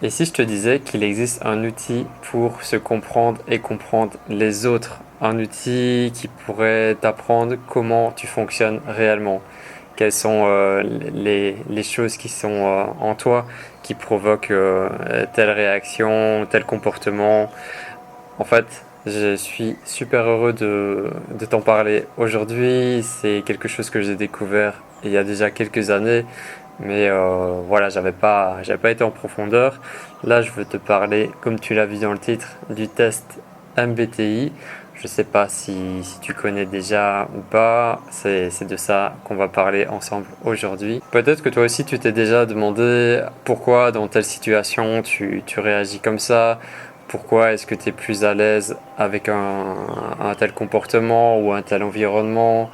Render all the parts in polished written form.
Et si je te disais qu'il existe un outil pour se comprendre et comprendre les autres, un outil qui pourrait t'apprendre comment tu fonctionnes réellement, quelles sont les choses qui sont en toi qui provoquent telle réaction, tel comportement. En fait, je suis super heureux de t'en parler aujourd'hui. C'est quelque chose que j'ai découvert il y a déjà quelques années, mais voilà, j'avais pas été en profondeur. Là, je veux te parler, comme tu l'as vu dans le titre, du test MBTI. Je sais pas si tu connais déjà ou pas, c'est de ça qu'on va parler ensemble aujourd'hui. Peut-être que toi aussi tu t'es déjà demandé pourquoi dans telle situation tu réagis comme ça, pourquoi est-ce que tu es plus à l'aise avec un tel comportement ou un tel environnement,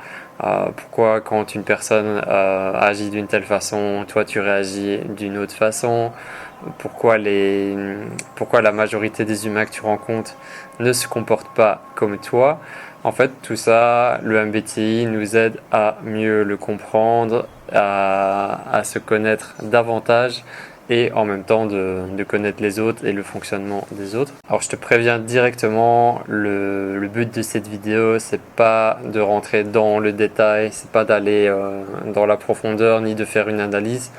pourquoi quand une personne agit d'une telle façon, toi tu réagis d'une autre façon, pourquoi, pourquoi la majorité des humains que tu rencontres ne se comportent pas comme toi. En fait, tout ça, le MBTI nous aide à mieux le comprendre, à se connaître davantage et en même temps de connaître les autres et le fonctionnement des autres. Alors je te préviens directement, le but de cette vidéo, c'est pas de rentrer dans le détail, c'est pas d'aller dans la profondeur ni de faire une analyse.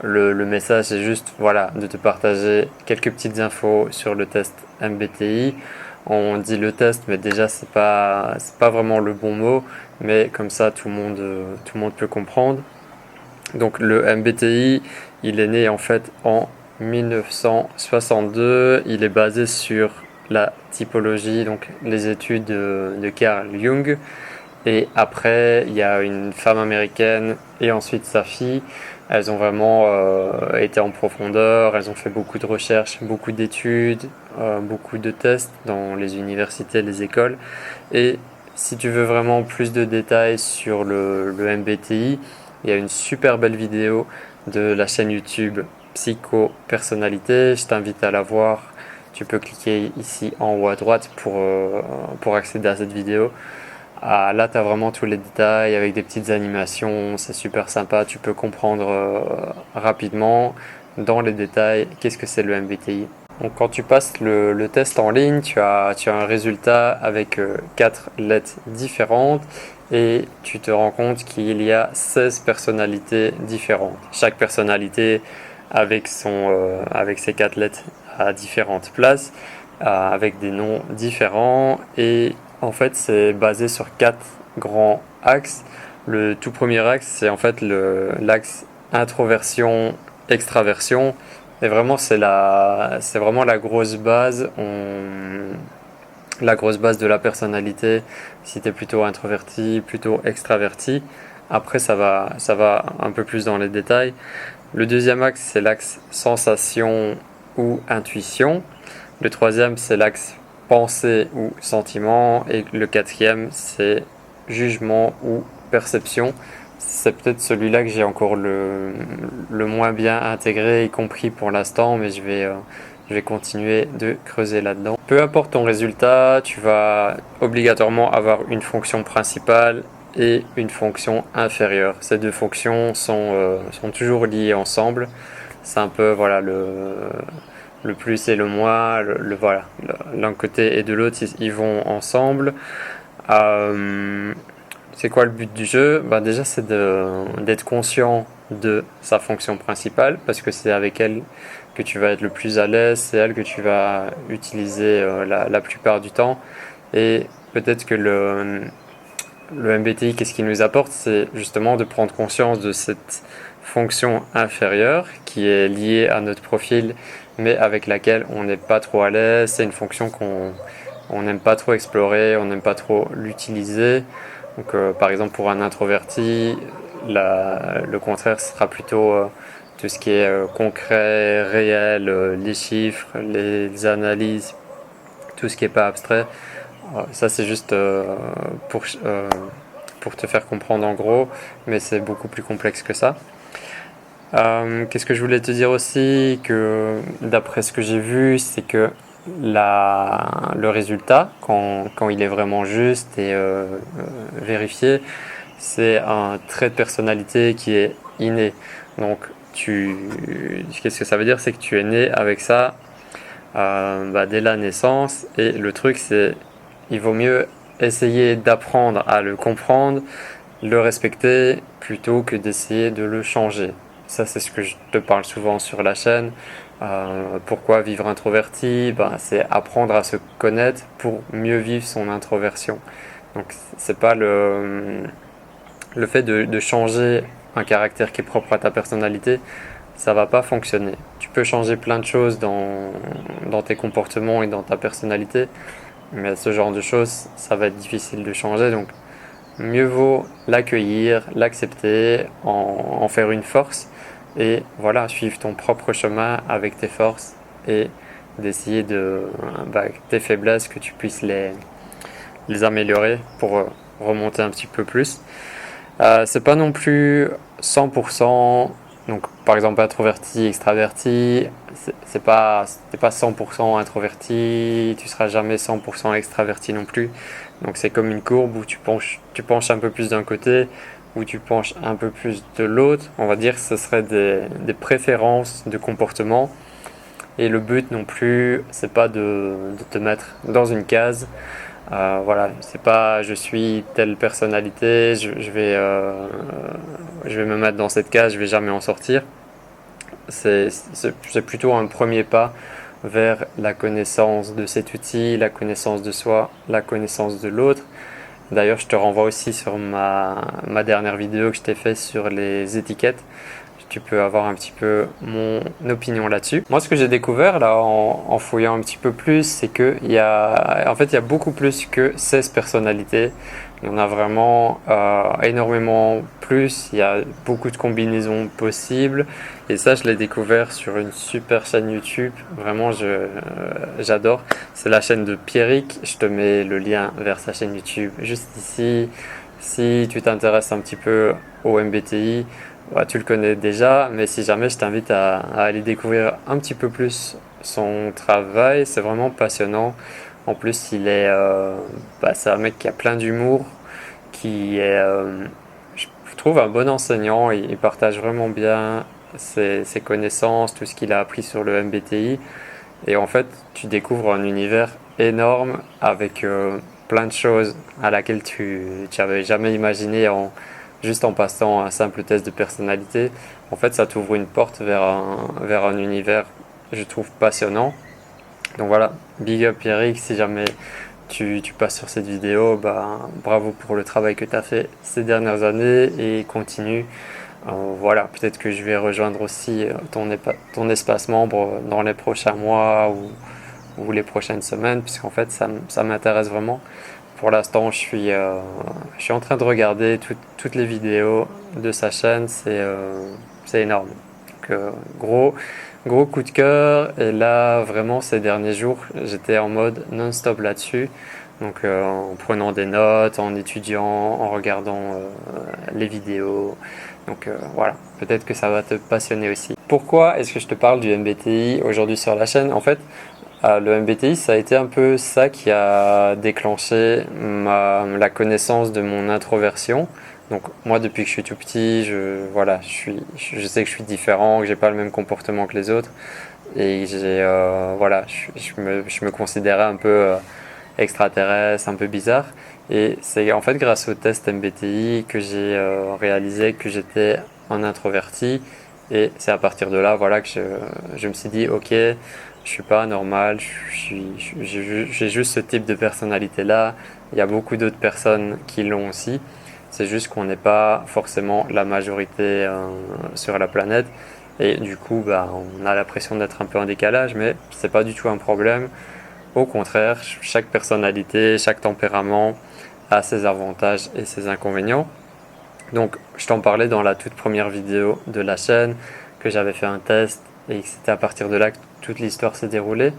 Le message est juste voilà, de te partager quelques petites infos sur le test MBTI. On dit le test, mais déjà c'est pas vraiment le bon mot, mais comme ça tout le monde peut comprendre. Donc le MBTI, il est né en fait en 1962. Il est basé sur la typologie, donc les études de Carl Jung. Et après, il y a une femme américaine et ensuite sa fille. Elles ont vraiment été en profondeur, elles ont fait beaucoup de recherches, beaucoup d'études, beaucoup de tests dans les universités, les écoles. Et si tu veux vraiment plus de détails sur le MBTI, il y a une super belle vidéo de la chaîne YouTube Psycho Personnalité. Je t'invite à la voir. Tu peux cliquer ici en haut à droite pour accéder à cette vidéo. Ah, là, tu as vraiment tous les détails avec des petites animations, c'est super sympa, tu peux comprendre rapidement dans les détails qu'est-ce que c'est le MBTI. Donc, quand tu passes le test en ligne, tu as un résultat avec 4 lettres différentes et tu te rends compte qu'il y a 16 personnalités différentes. Chaque personnalité avec ses 4 lettres à différentes places, avec des noms différents et en fait, c'est basé sur 4 grands axes. Le tout premier axe, c'est en fait l'axe introversion-extraversion. Et vraiment, c'est vraiment la grosse base. La grosse base de la personnalité. Si tu es plutôt introverti, plutôt extraverti. Après, ça va un peu plus dans les détails. Le deuxième axe, c'est l'axe sensation ou intuition. Le troisième, c'est l'axe pensée ou sentiment. Et le quatrième, c'est jugement ou perception. C'est peut-être celui-là que j'ai encore le moins bien intégré et compris pour l'instant, mais je vais continuer de creuser là-dedans. Peu importe ton résultat, tu vas obligatoirement avoir une fonction principale et une fonction inférieure. Ces deux fonctions sont toujours liées ensemble. C'est un peu voilà le plus et le moins, voilà, l'un côté et de l'autre, ils vont ensemble. Euh, c'est quoi le but du jeu? Bah déjà, c'est d'être conscient de sa fonction principale, parce que c'est avec elle que tu vas être le plus à l'aise, c'est elle que tu vas utiliser la plupart du temps. Et peut-être que le MBTI, qu'est-ce qu'il nous apporte? C'est justement de prendre conscience de cette fonction inférieure qui est liée à notre profil mais avec laquelle on n'est pas trop à l'aise. C'est une fonction qu'on n'aime pas trop explorer, on n'aime pas trop l'utiliser. Donc par exemple pour un introverti, le contraire sera plutôt tout ce qui est concret, réel, les chiffres, les analyses, tout ce qui n'est pas abstrait. Ça c'est juste pour te faire comprendre en gros, mais c'est beaucoup plus complexe que ça. Qu'est-ce que je voulais te dire aussi, que d'après ce que j'ai vu, c'est que le résultat, quand il est vraiment juste et vérifié, c'est un trait de personnalité qui est inné. Donc qu'est-ce que ça veut dire? C'est que tu es né avec ça dès la naissance. Et le truc, c'est il vaut mieux essayer d'apprendre à le comprendre, le respecter, plutôt que d'essayer de le changer. Ça, c'est ce que je te parle souvent sur la chaîne. Pourquoi vivre introverti? C'est apprendre à se connaître pour mieux vivre son introversion. Donc, c'est pas le fait de changer un caractère qui est propre à ta personnalité, ça va pas fonctionner. Tu peux changer plein de choses dans tes comportements et dans ta personnalité, mais ce genre de choses, ça va être difficile de changer. Donc, mieux vaut l'accueillir, l'accepter, en faire une force et voilà, suivre ton propre chemin avec tes forces et d'essayer tes faiblesses, que tu puisses les améliorer pour remonter un petit peu plus. C'est pas non plus 100%, donc par exemple introverti, extraverti, t'es pas 100% introverti, tu seras jamais 100% extraverti non plus. Donc c'est comme une courbe où tu penches un peu plus d'un côté, où tu penches un peu plus de l'autre. On va dire que ce serait des préférences de comportement. Et le but non plus, c'est pas de te mettre dans une case. Voilà, c'est pas je suis telle personnalité, je vais me mettre dans cette case, je vais jamais en sortir. C'est plutôt un premier pas vers la connaissance de cet outil, la connaissance de soi, la connaissance de l'autre. D'ailleurs, je te renvoie aussi sur ma dernière vidéo que je t'ai fait sur les étiquettes. Tu peux avoir un petit peu mon opinion là-dessus. Moi, ce que j'ai découvert là en fouillant un petit peu plus, c'est qu'il y a beaucoup plus que 16 personnalités. Il y en a vraiment énormément plus. Il y a beaucoup de combinaisons possibles. Et ça, je l'ai découvert sur une super chaîne YouTube. Vraiment, j'adore. C'est la chaîne de Pierrick. Je te mets le lien vers sa chaîne YouTube juste ici. Si tu t'intéresses un petit peu au MBTI, tu le connais déjà, mais si jamais, je t'invite à aller découvrir un petit peu plus son travail. C'est vraiment passionnant. En plus, c'est un mec qui a plein d'humour, qui est, je trouve, un bon enseignant. Il partage vraiment bien ses connaissances, tout ce qu'il a appris sur le MBTI. Et en fait, tu découvres un univers énorme avec plein de choses à laquelle tu n'avais jamais imaginé juste en passant un simple test de personnalité. En fait, ça t'ouvre une porte vers un univers, je trouve, passionnant. Donc voilà, big up Eric, si jamais tu passes sur cette vidéo, bravo pour le travail que tu as fait ces dernières années et continue. Voilà, peut-être que je vais rejoindre aussi ton espace membre dans les prochains mois ou les prochaines semaines, puisqu'en fait ça m'intéresse vraiment. Pour l'instant, je suis en train de regarder toutes les vidéos de sa chaîne, c'est énorme. Donc, gros coup de cœur. Et là, vraiment, ces derniers jours, j'étais en mode non-stop là-dessus. Donc, en prenant des notes, en étudiant, en regardant les vidéos. Donc, voilà, peut-être que ça va te passionner aussi. Pourquoi est-ce que je te parle du MBTI aujourd'hui sur la chaîne? En fait, le MBTI, ça a été un peu ça qui a déclenché la connaissance de mon introversion. Donc moi, depuis que je suis tout petit, je sais que je suis différent, que j'ai pas le même comportement que les autres, et je me considérais un peu extraterrestre, un peu bizarre. Et c'est en fait grâce au test MBTI que j'ai réalisé que j'étais un introverti. Et c'est à partir de là, voilà, que je me suis dit, ok, je suis pas normal, j'ai juste ce type de personnalité-là. Il y a beaucoup d'autres personnes qui l'ont aussi. C'est juste qu'on n'est pas forcément la majorité sur la planète. Et du coup, on a l'impression d'être un peu en décalage, mais c'est pas du tout un problème. Au contraire, chaque personnalité, chaque tempérament a ses avantages et ses inconvénients. Donc, je t'en parlais dans la toute première vidéo de la chaîne, que j'avais fait un test et que c'était à partir de là que toute l'histoire s'est déroulée.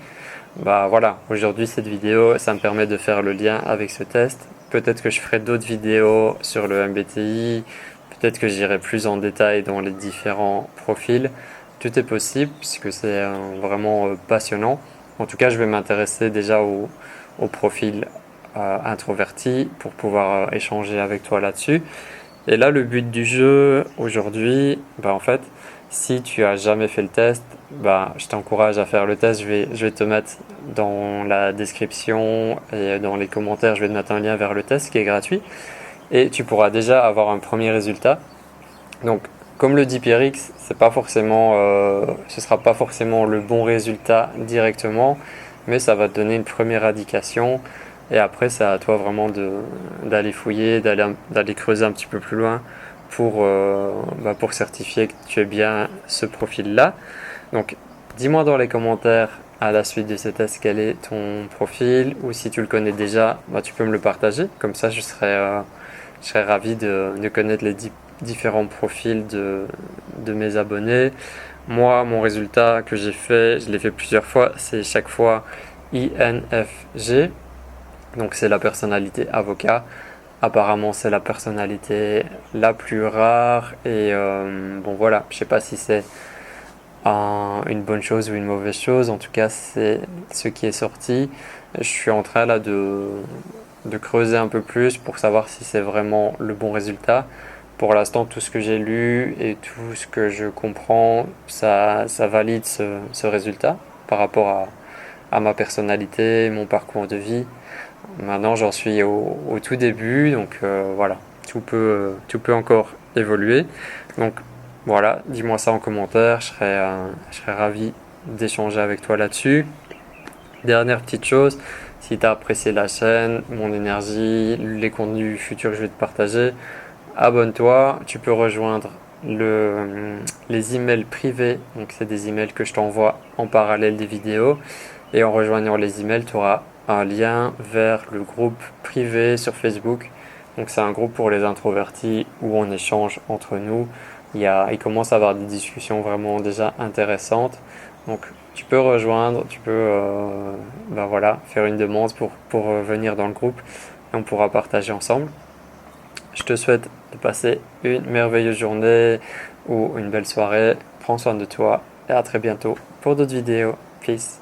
Voilà, aujourd'hui cette vidéo, ça me permet de faire le lien avec ce test. Peut-être que je ferai d'autres vidéos sur le MBTI, peut-être que j'irai plus en détail dans les différents profils. Tout est possible puisque c'est vraiment passionnant. En tout cas, je vais m'intéresser déjà au profil introverti pour pouvoir échanger avec toi là-dessus. Et là, le but du jeu aujourd'hui, en fait, Si tu as jamais fait le test, bah, je t'encourage à faire le test. Je vais te mettre dans la description et dans les commentaires, je vais te mettre un lien vers le test qui est gratuit. Et tu pourras déjà avoir un premier résultat. Donc, comme le dit Pierrix, ce sera pas forcément le bon résultat directement, mais ça va te donner une première indication. Et après, c'est à toi vraiment d'aller fouiller, d'aller creuser un petit peu plus loin pour certifier que tu es bien ce profil-là. Donc, dis-moi dans les commentaires à la suite de ce test quel est ton profil, ou si tu le connais déjà, bah, tu peux me le partager. Comme ça, je serais ravi de connaître les différents profils de mes abonnés. Moi, mon résultat que j'ai fait, je l'ai fait plusieurs fois, c'est chaque fois INFG. Donc c'est la personnalité avocat. Apparemment, c'est la personnalité la plus rare. Et bon voilà, je sais pas si c'est une bonne chose ou une mauvaise chose. En tout cas, c'est ce qui est sorti. Je suis en train là de creuser un peu plus pour savoir si c'est vraiment le bon résultat. Pour l'instant, tout ce que j'ai lu et tout ce que je comprends, ça valide ce résultat par rapport à ma personnalité, mon parcours de vie. Maintenant, j'en suis au tout début, donc voilà, tout peut encore évoluer. Donc voilà, dis-moi ça en commentaire, je serais ravi d'échanger avec toi là-dessus. Dernière petite chose, si tu as apprécié la chaîne, mon énergie, les contenus futurs que je vais te partager, abonne-toi. Tu peux rejoindre les emails privés, donc c'est des emails que je t'envoie en parallèle des vidéos. Et en rejoignant les emails, tu auras un lien vers le groupe privé sur Facebook. Donc c'est un groupe pour les introvertis où on échange entre nous. Il commence à avoir des discussions vraiment déjà intéressantes. Donc tu peux rejoindre, tu peux ben voilà, faire une demande pour venir dans le groupe et on pourra partager ensemble. Je te souhaite de passer une merveilleuse journée ou une belle soirée. Prends soin de toi et à très bientôt pour d'autres vidéos. Peace.